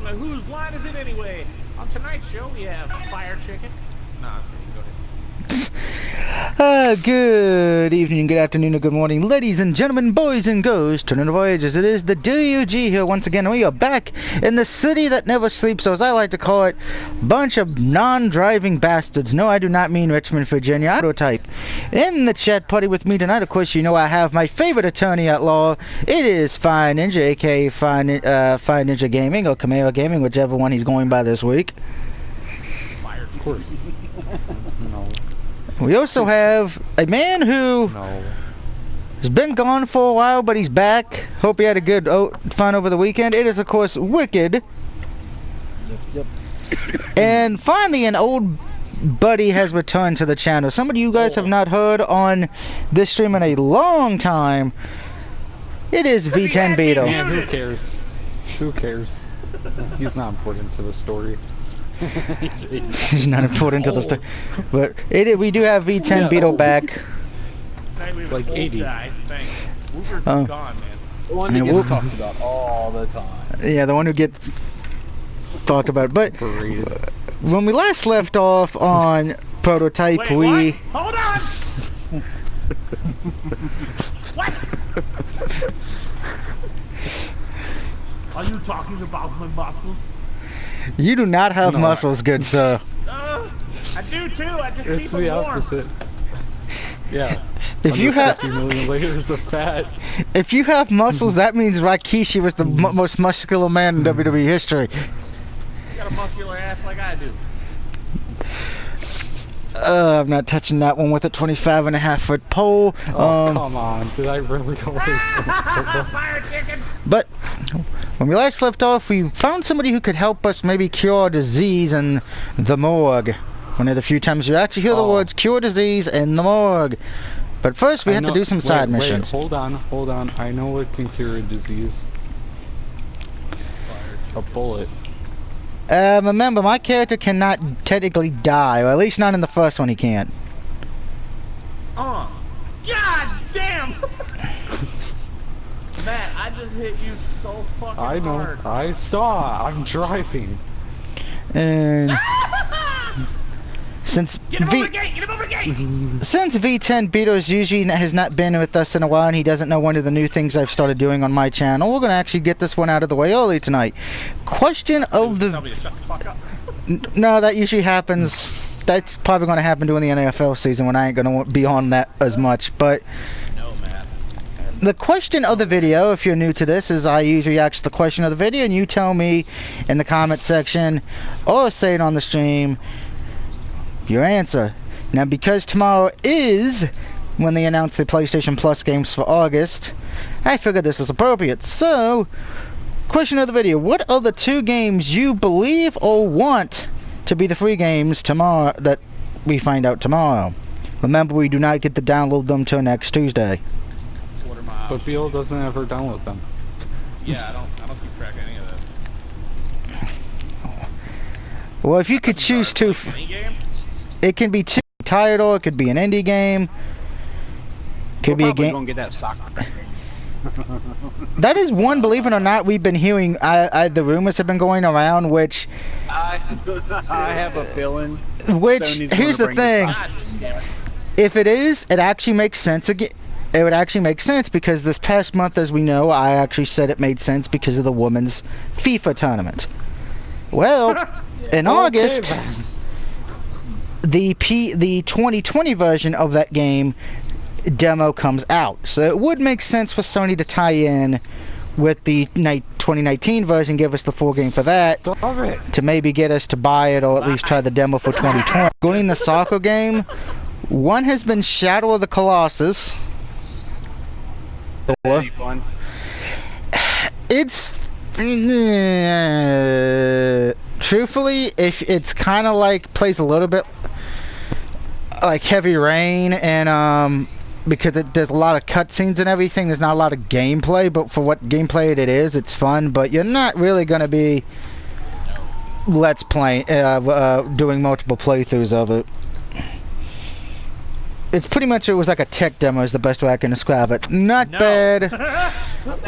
but whose line is it anyway? On tonight's show, we have Fire Chicken. Nah, okay, go ahead. Good evening, good afternoon, or good morning, ladies and gentlemen, boys and girls, turning the voyagers. It is the DUG here once again. We are back in the city that never sleeps, or as I like to call it, bunch of non-driving bastards. No, I do not mean Richmond, Virginia. Prototype. In the chat party with me tonight, of course, you know I have my favorite attorney at law. It is Fire Ninja, aka Fire Ninja Gaming, or Camaro Gaming, whichever one he's going by this week. Fire, of course. No. We also have a man who has been gone for a while, but he's back. Hope he had a good fun over the weekend. It is, of course, Wicked. Yep. And finally, an old buddy has returned to the channel. Somebody you guys have not heard on this stream in a long time. It is V10 Beetle. Man, who cares? Who cares? He's not important to the story. He's not important to the story. But we do have V10 Beetle back. Like 80. Thanks. Wooper's gone, man. The one that gets talked about all the time. Yeah, the one who gets talked about. But when we last left off on Prototype, Wait, what? Hold on! What? Are you talking about my muscles? You do not have muscles, good sir. I do too. I just It's keep the them warm. opposite. Yeah. If you have 50 million layers of fat. If you have muscles, that means Rikishi was the most muscular man in WWE history. You got a muscular ass like I do. I'm not touching that one with a 25.5-foot pole. Oh, come on. Did I really go Fire Chicken! But when we last left off, we found somebody who could help us maybe cure disease in the morgue. One of the few times you actually hear the words cure disease in the morgue. But first, we have to do some side missions. Hold on. I know what can cure a disease. A bullet. Remember, my character cannot technically die, or at least not in the first one he can't. God damn! Matt, I just hit you so fucking hard. I know. I saw. I'm driving. And since Get him over the gate! Get him over the gate! Since V10 Beatles usually has not been with us in a while and he doesn't know one of the new things I've started doing on my channel, we're going to actually get this one out of the way early tonight. Question of the... Tell me to shut the fuck up. No, that usually happens. That's probably going to happen during the NFL season when I ain't going to be on that as much. But No, Matt. the question of the video, if you're new to this, is I usually ask the question of the video and you tell me in the comment section or say it on the stream your answer. Now, because tomorrow is when they announce the PlayStation Plus games for August, I figured this is appropriate. So, question of the video: what are the 2 games you believe or want to be the free games tomorrow that we find out tomorrow? Remember, we do not get to download them till next Tuesday. What are my But Beal doesn't ever download them. Yeah, I don't keep track of any of that. Well, if you could choose 2, it can be 2 title, it could be an indie game, could be a game. Gonna get that soccer. That is one, believe it or not, we've been hearing. The rumors have been going around, which I have a feeling. Which Sony's here's the gonna bring thing: this if it is, it actually makes sense. Again, it would actually make sense because this past month, as we know, I actually said it made sense because of the women's FIFA tournament. Well, in August, the 2020 version of that game demo comes out, so it would make sense for Sony to tie in with the 2019 version, give us the full game for that, to maybe get us to buy it or at least try the demo for 2020. Going the soccer game, one has been Shadow of the Colossus. Any fun? It's truthfully, if it's kind of like plays a little bit like Heavy Rain, and because there's a lot of cutscenes and everything, there's not a lot of gameplay, but for what gameplay it is, it's fun. But you're not really going to be let's play doing multiple playthroughs of it. It's pretty much, it was like a tech demo is the best way I can describe it. Not bad.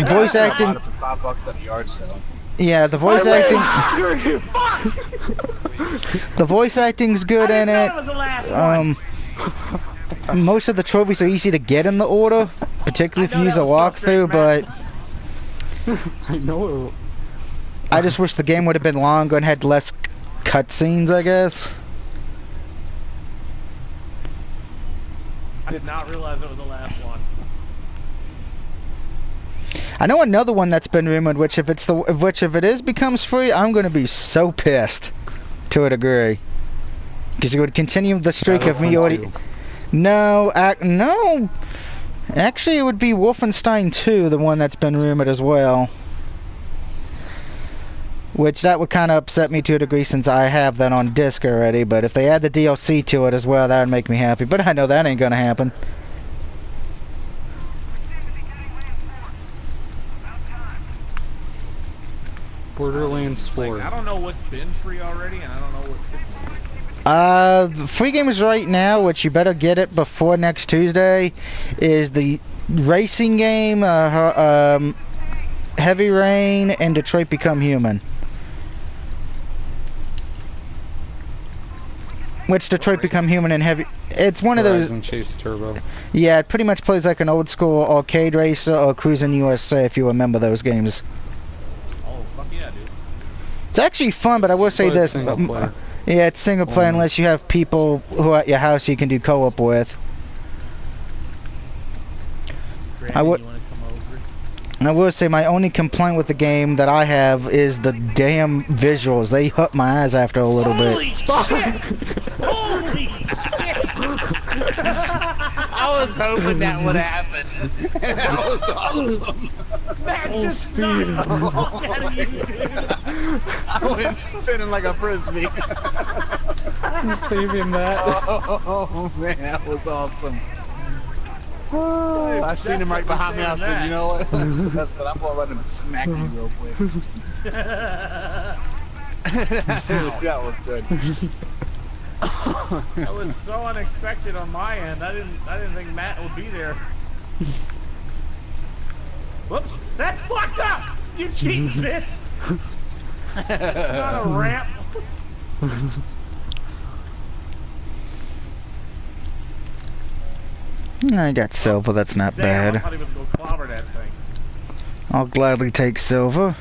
Voice acting. For $5 at the yard sale. Yeah, the voice acting. The voice acting's good in it. That was the last one. Most of the trophies are easy to get in the order, particularly if you use a walkthrough. But I know. I just wish the game would have been longer and had less cutscenes, I guess. I did not realize it was the last one. I know another one that's been rumored, which if it is becomes free, I'm gonna be so pissed to a degree, because it would continue the streak of me already. No, no. Actually, it would be Wolfenstein 2, the one that's been rumored as well. Which that would kind of upset me to a degree since I have that on disc already. But if they add the DLC to it as well, that would make me happy. But I know that ain't gonna happen. Borderlands 4. Like, I don't know what's been free already, and I don't know what. The free games right now, which you better get it before next Tuesday, is the racing game, Heavy Rain, and Detroit Become Human. Which Detroit Become Human and Heavy... It's one of those... Horizon Chase Turbo. Yeah, it pretty much plays like an old school arcade racer or Cruis'n USA, if you remember those games. Oh, fuck yeah, dude. It's actually fun, but I will say this. Yeah, it's single player unless you have people who are at your house you can do co-op with. Brandon, you want to come over? I will say my only complaint with the game that I have is the damn visuals. They hurt my eyes after a little Holy bit. shit! Holy shit! I was hoping that would happen. That was awesome. Matt just knocked the fuck out of you, dude. I went spinning like a frisbee. I'm saving that. Oh man, that was awesome. I seen him right behind me. I said, you know what? I said, I'm gonna let him smack you real quick. That was good. That was so unexpected on my end. I didn't think Matt would be there. Whoops, that's fucked up! You cheating bitch! It's not a ramp. I got silver, that's not Damn, I bad. thought he was gonna clobber that thing. I'll gladly take silver.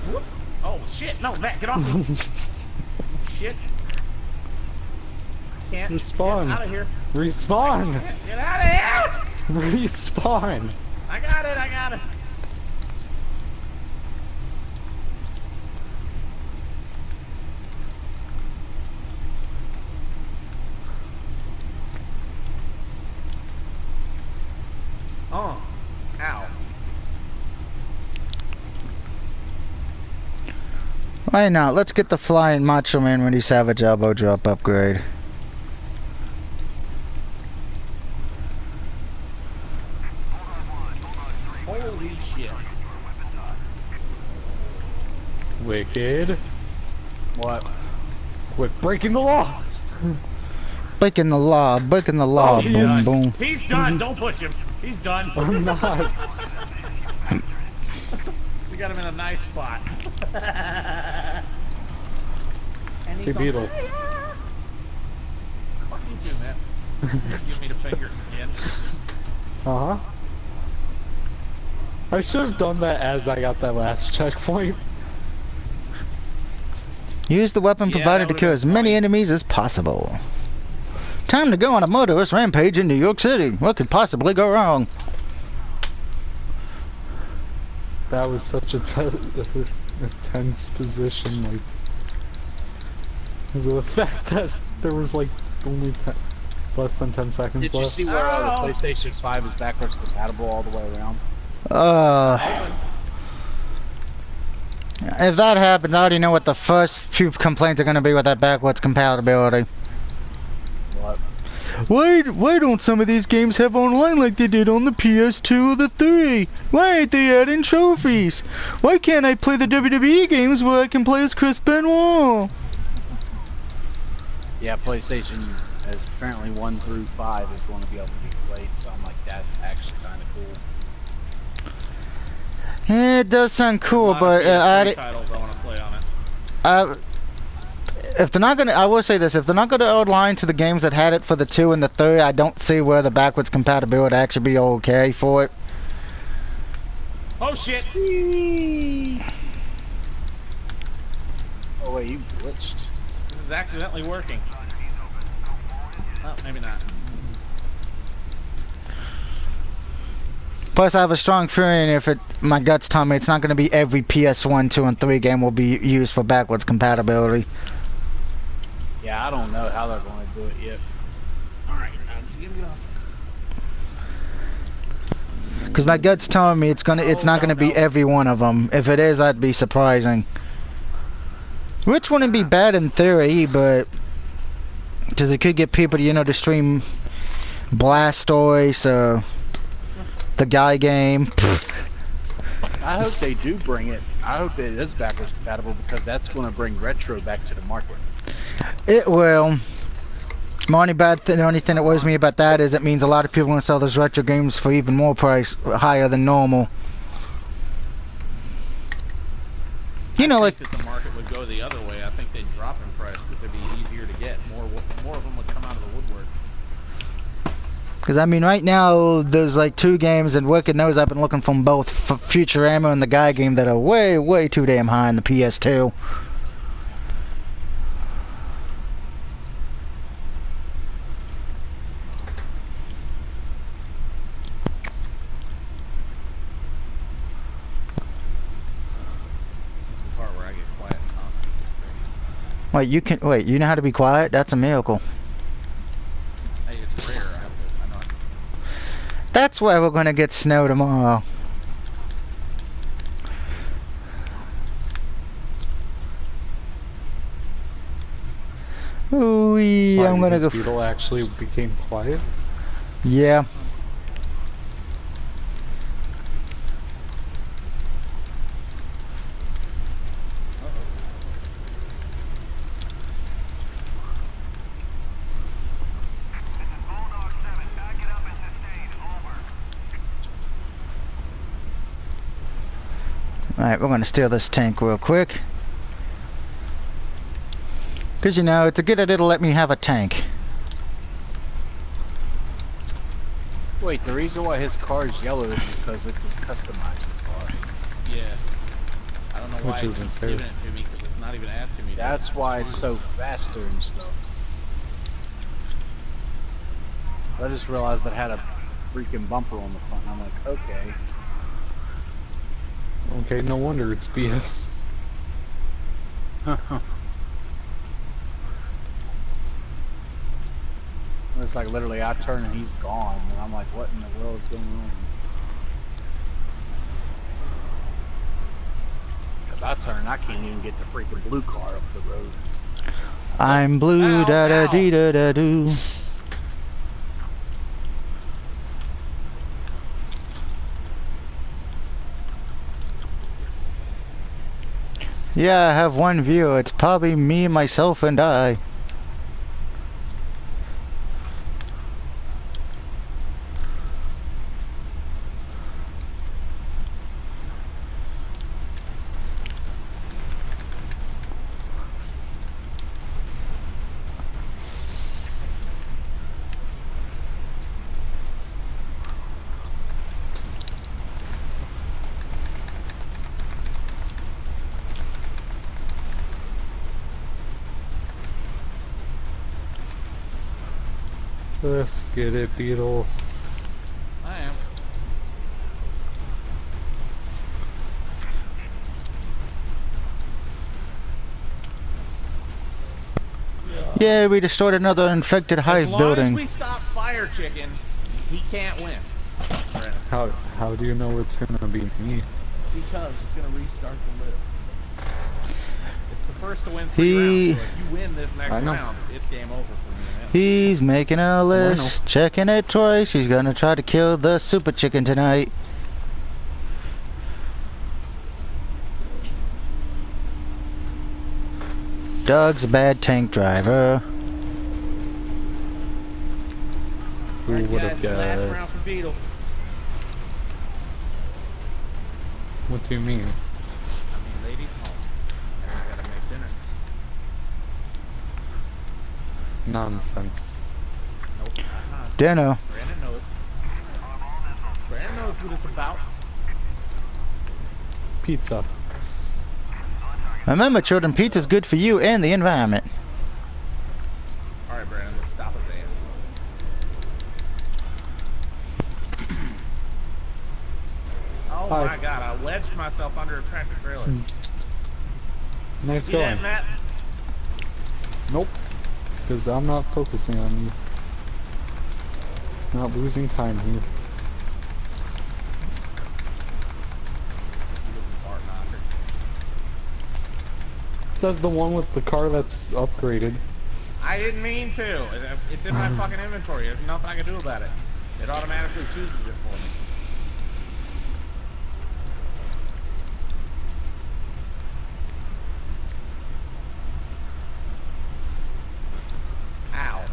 Whoop. Oh shit, no, Matt, get off me! Shit. I can't. Respawn. Get out of here. Respawn! Get out of here! Respawn! I got it, I got it. Oh. Ow. Why not? Let's get the Flying Macho Man Randy Savage elbow drop upgrade. Holy shit. Wicked. What? Quit breaking the law! Breaking the law, Oh, he's boom, done. boom. He's done. Don't push him. He's done. I'm not. We got him in a nice spot. And Hey, he's Beetle. on fire. Fuck you too, man. Give me the finger again. Uh-huh. I should have done that as I got that last checkpoint. Use the weapon Yeah, provided that to kill would've as been many funny. enemies as possible. Time to go on a murderous rampage in New York City. What could possibly go wrong? That was such a tense position, like... Because of the fact that there was, like, only less than 10 seconds Did you left. see where the PlayStation 5 is backwards compatible all the way around? If that happens, I already know what the first few complaints are going to be with that backwards compatibility. What? Why don't some of these games have online like they did on the PS2 or the 3? Why ain't they adding trophies? Why can't I play the WWE games where I can play as Chris Benoit? Yeah, PlayStation, apparently 1 through 5 is going to be able to be played, so I'm like, that's actually kind of cool. Yeah, it does sound cool, but titles I want to play on it. if they're not gonna, I will say this: if they're not gonna align to the games that had it for the 2 and the 3, I don't see where the backwards compatibility would actually be okay for it. Oh shit! Oh wait, you glitched. This is accidentally working. Oh, maybe not. Plus, I have a strong feeling my guts tell me it's not going to be every PS1, 2, and 3 game will be used for backwards compatibility. Yeah, I don't know how they're going to do it yet. Alright, let's get off. Because my gut's telling me it's not gonna be every one of them. If it is, that'd be surprising. Which wouldn't be bad in theory, but because it could get people to stream Blastoise, the guy game. I hope they do bring it. I hope it is backwards compatible because that's going to bring retro back to the market. It will. The only thing that worries me about that is it means a lot of people are going to sell those retro games for even more price, higher than normal. I think that the market would go the other way. I think they'd drop in price because it'd be easier to get. More of them would come out of the woodwork. Because, I mean, right now, there's like 2 games, and Wicked knows I've been looking for both Future Ammo and the Guy game that are way, way too damn high in the PS2. That's the part where I get quiet and constant. Wait, you know how to be quiet? That's a miracle. Hey, it's rare. I know. That's why we're gonna get snow tomorrow. Ooh, I'm gonna go. Beetle actually became quiet. Yeah. Alright, we're gonna steal this tank real quick. Because, it's a good idea to let me have a tank. Wait, the reason why his car is yellow is because it's his customized car. Yeah. I don't know why Which isn't it's fair. giving it to me because it's not even asking me. That's why it's so faster and stuff. I just realized that had a freaking bumper on the front. And I'm like, okay. Okay, no wonder it's BS. It's like literally I turn and he's gone, and I'm like, what in the world is going on? Because I turn, I can't even get the freaking blue car up the road. I'm blue, Ow, da da ow. dee da da doo. Yeah, I have one view. It's probably me, myself, and I. Let's get it, Beetle. I am. Yeah, we destroyed another infected hive As long building. as we stop Fire Chicken, he can't win. How do you know it's gonna be me? Because it's going to restart the list. It's the first to win 3 rounds, so if you win this next I know. round, it's game over for me and him. He's making a list, checking it twice. He's gonna try to kill the super chicken tonight. Doug's a bad tank driver. Who Alright, would have guys, last round guessed? for Beetle. What do you mean? I mean, ladies home. And we gotta make dinner. Nonsense. Nope, not nonsense. Dinner. Brandon knows. Brandon knows what it's about. Pizza. Remember, children, pizza's good for you and the environment. Alright, Brandon, let's stop his ass. Oh Hi. my god, I wedged myself under a tractor trailer. Nice See going. that, Matt? Nope. Because I'm not focusing on you. Not losing time here. That's a little fart knocker. Says the one with the car that's upgraded. I didn't mean to. It's in my fucking inventory. There's nothing I can do about it. It automatically chooses it for me. Ow.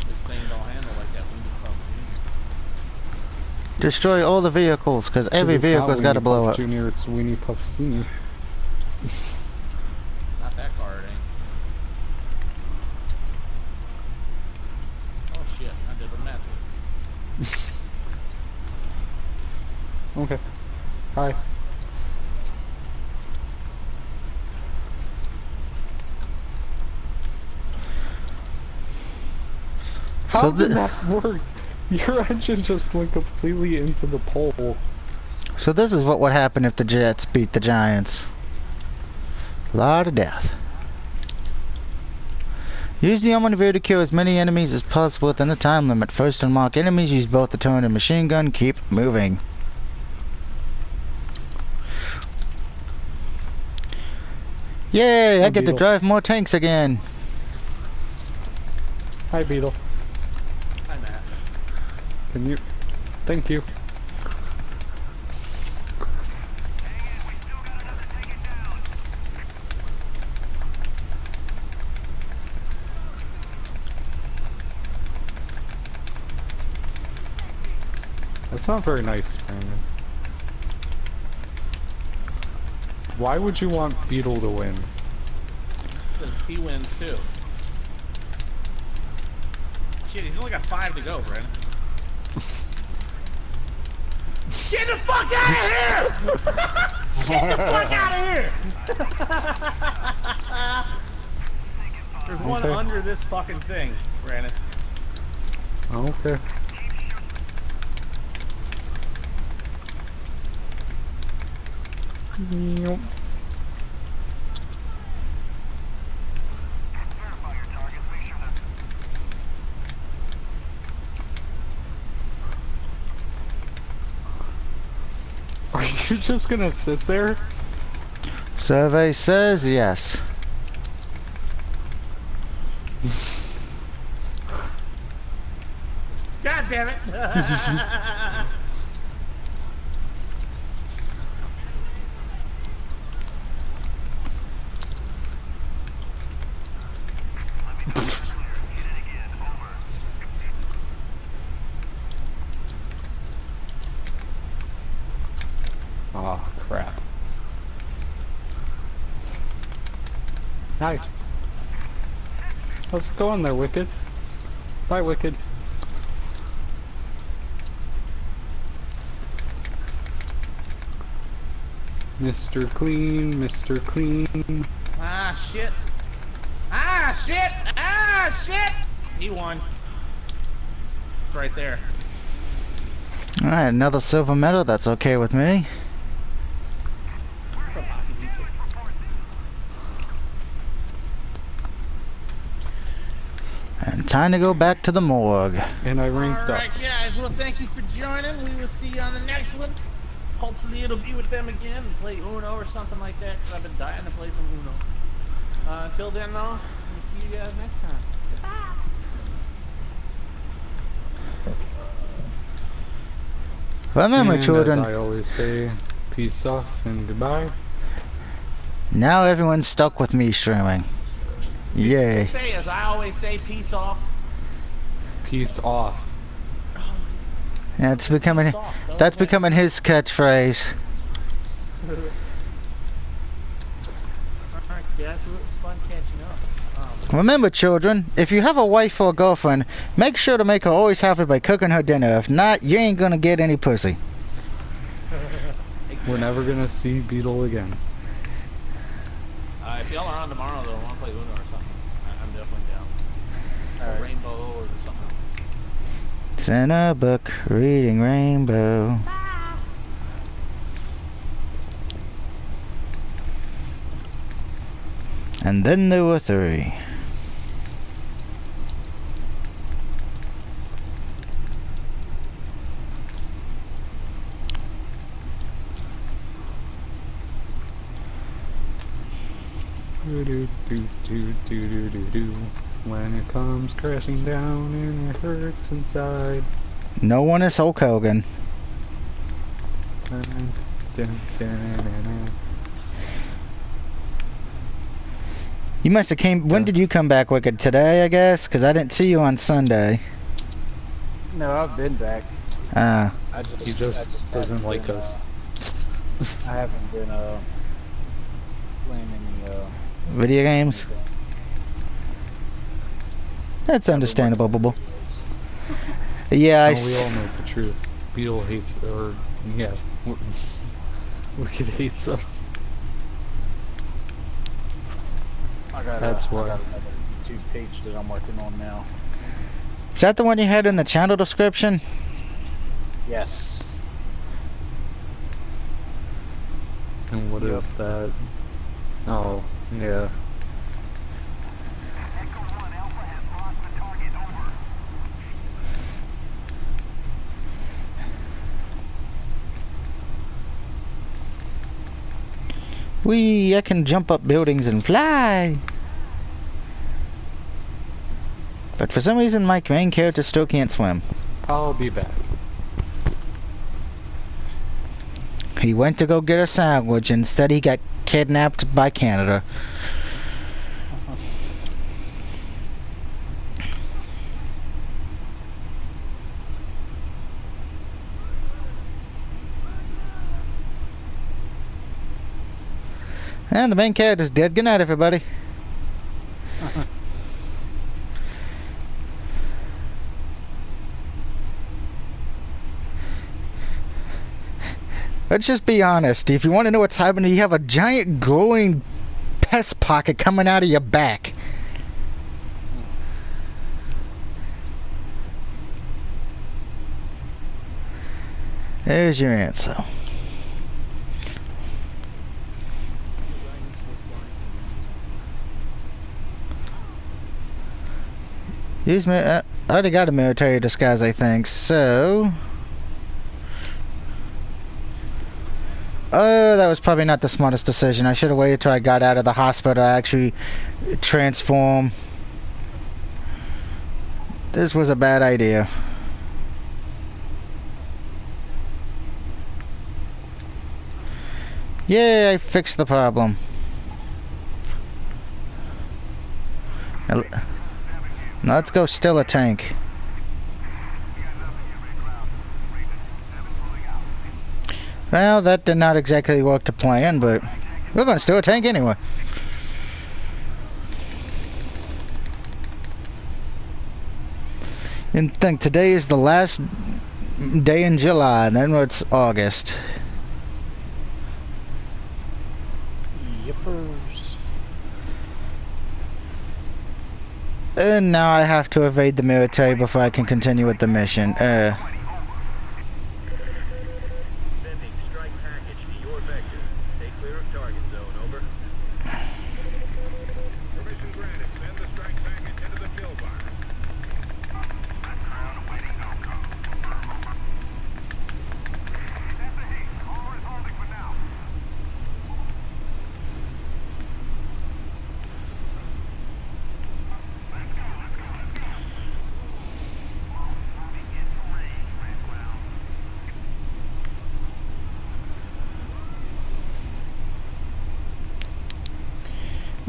This thing don't handle like that when you come in. Destroy all the vehicles, because every vehicle's got to blow up. Junior, it's Weenie Puff Senior. Not that car, it ain't. Oh shit, I did a match. Okay. Hi. How So did that work? Your engine just went completely into the pole. So this is what would happen if the Jets beat the Giants. A lot of death. Use the Omnivore to kill as many enemies as possible within the time limit. First unlock enemies, use both the turret and machine gun, keep moving. Yay, I get to Beetle. drive more tanks again. Hi, Beetle. Hi, Matt. Can you? Thank you. That's not very nice, Brandon. Why would you want Beetle to win? Because he wins too. Shit, he's only got 5 to go, Brandon. Get the fuck out of here! Get the fuck out of here! There's one Okay. under this fucking thing, Brandon. Okay. Yep. Are you just gonna sit there? Survey says yes. God damn it! Oh, crap. Hi. How's it going there, Wicked? Bye, Wicked. Mr. Clean, Mr. Clean. Ah, shit. Ah, shit! Ah, shit! He won. It's right there. Alright, another silver medal, that's okay with me. What's up, Hockey Pizza? And time to go back to the morgue. And I ranked up. Alright, guys, well, thank you for joining. We will see you on the next one. Hopefully it'll be with them again and play Uno or something like that, because I've been dying to play some Uno. Until then, though, we'll see you guys next time. Goodbye. Remember, And children, as I always say, peace off and goodbye. now everyone's stuck with me streaming. Yay. Just say, as I always say, peace off. piece off. Yeah, it's becoming that's becoming his catchphrase. Alright, guys, it was fun catching up. Remember, children, if you have a wife or a girlfriend, make sure to make her always happy by cooking her dinner. If not, you ain't gonna get any pussy. Exactly. We're never gonna see Beetle again. If y'all are on tomorrow, though, want to play Uno or something, I'm definitely down. Or Rainbow or something else. It's in a book, reading Rainbow. And then there were 3. When it comes crashing down and it hurts inside. No one is Hulk Hogan. You must have came. When did you come back, Wicked? Today, I guess, because I didn't see you on Sunday. No, I've been back. Ah. He just doesn't like us. I haven't been playing any Video games. anything. That's understandable. Yeah, I. We all know the truth. Beetle hates, or yeah, Wicked hates us. That's why. I got another YouTube page that I'm working on now. Is that the one you had in the channel description? Yes. And what is that? Oh, yeah. I can jump up buildings and fly. But for some reason, my main character still can't swim. I'll be back. He went to go get a sandwich. Instead, he got kidnapped by Canada. And the main character's dead. Good night, everybody. Let's just be honest. If you want to know what's happening, you have a giant glowing pest pocket coming out of your back. There's your answer. I already got a military disguise, I think, so... Oh, that was probably not the smartest decision. I should have waited till I got out of the hospital to actually transform. This was a bad idea. Yay, I fixed the problem. Now, let's go steal a tank. Well, that did not exactly work to plan, but we're going to steal a tank anyway. And think today is the last day in July, and then it's August. Yippers. And now I have to evade the military before I can continue with the mission. Sending strike package to your vector. Stay clear of target zone, over. Permission granted. Send the strike package into the kill bar. Background awaiting outcome. That's the heat. All is holding for now. Let's go. Begin to range, Red Cloud.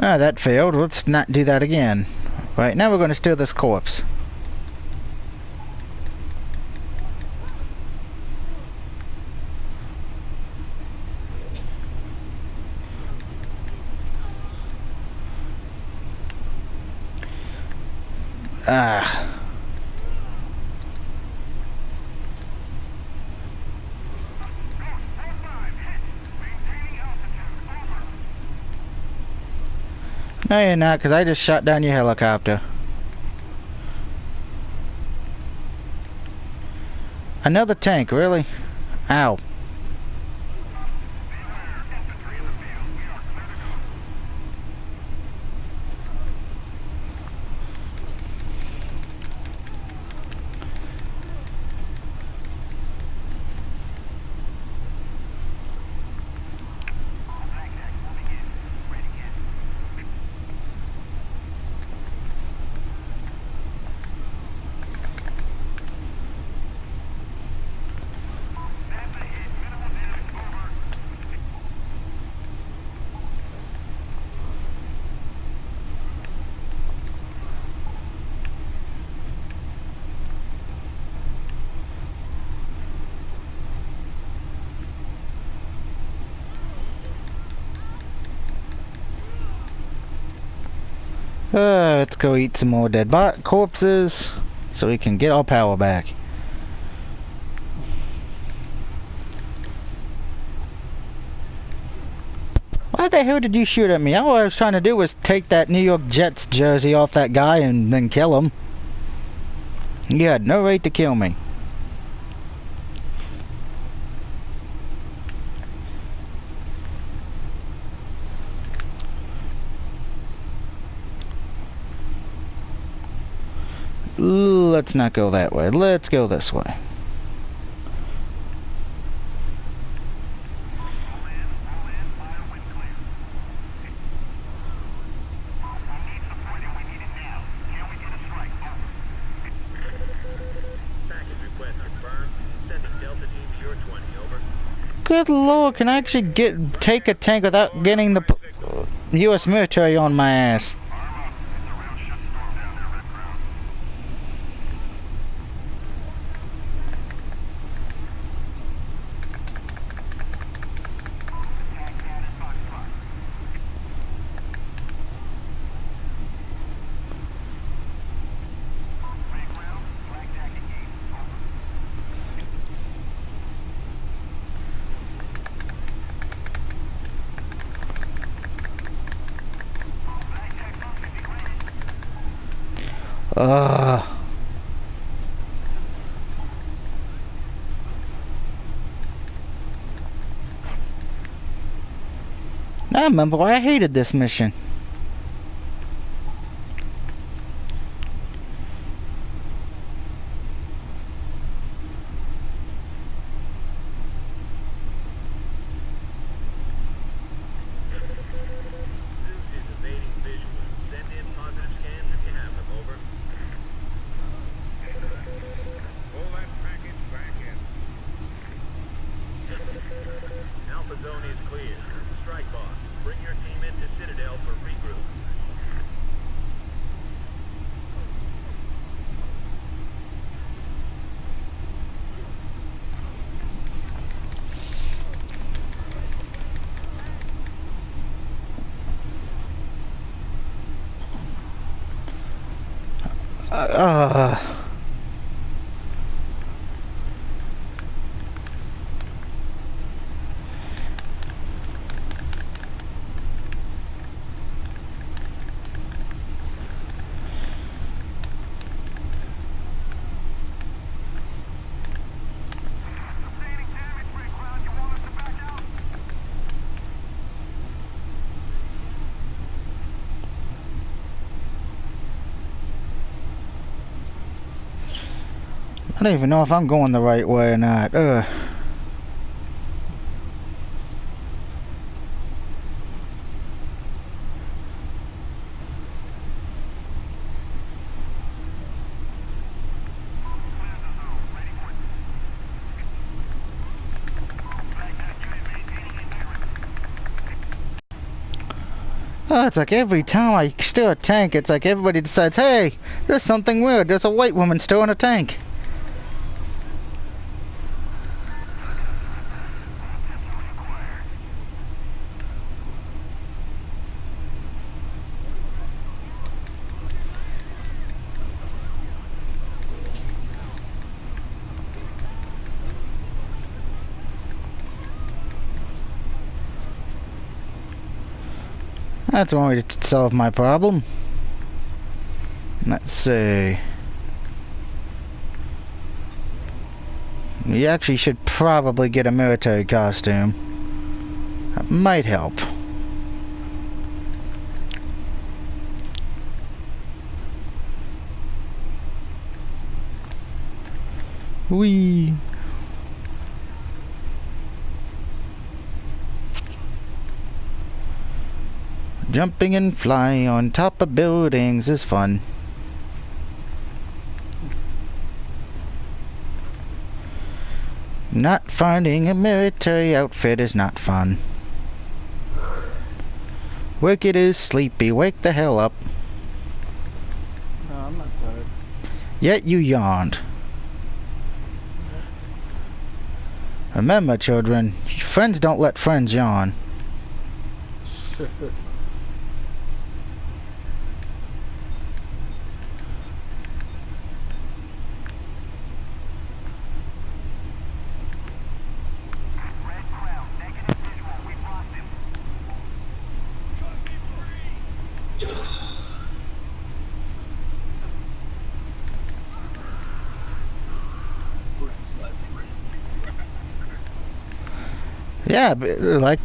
Ah, that failed. Let's not do that again. Right, now we're going to steal this corpse. Ah. No, you're not, because I just shot down your helicopter. Another tank, really? Ow. Let's go eat some more dead corpses so we can get our power back. Why the hell did you shoot at me? All I was trying to do was take that New York Jets jersey off that guy and then kill him. You had no right to kill me. Let's not go that way. Let's go this way. Good lord, can I actually take a tank without getting the U.S. military on my ass? I remember why I hated this mission. I don't even know if I'm going the right way or not. Ugh. Oh, it's like every time I steal a tank, it's like everybody decides, hey, there's something weird. There's a white woman stealing a tank. That's one way to solve my problem. Let's see. We actually should probably get a military costume. That might help. Whee! Jumping and flying on top of buildings is fun. Not finding a military outfit is not fun. Wicked is sleepy. Wake the hell up. No, I'm not tired. Yet you yawned. Remember, children, friends don't let friends yawn. Yeah, but like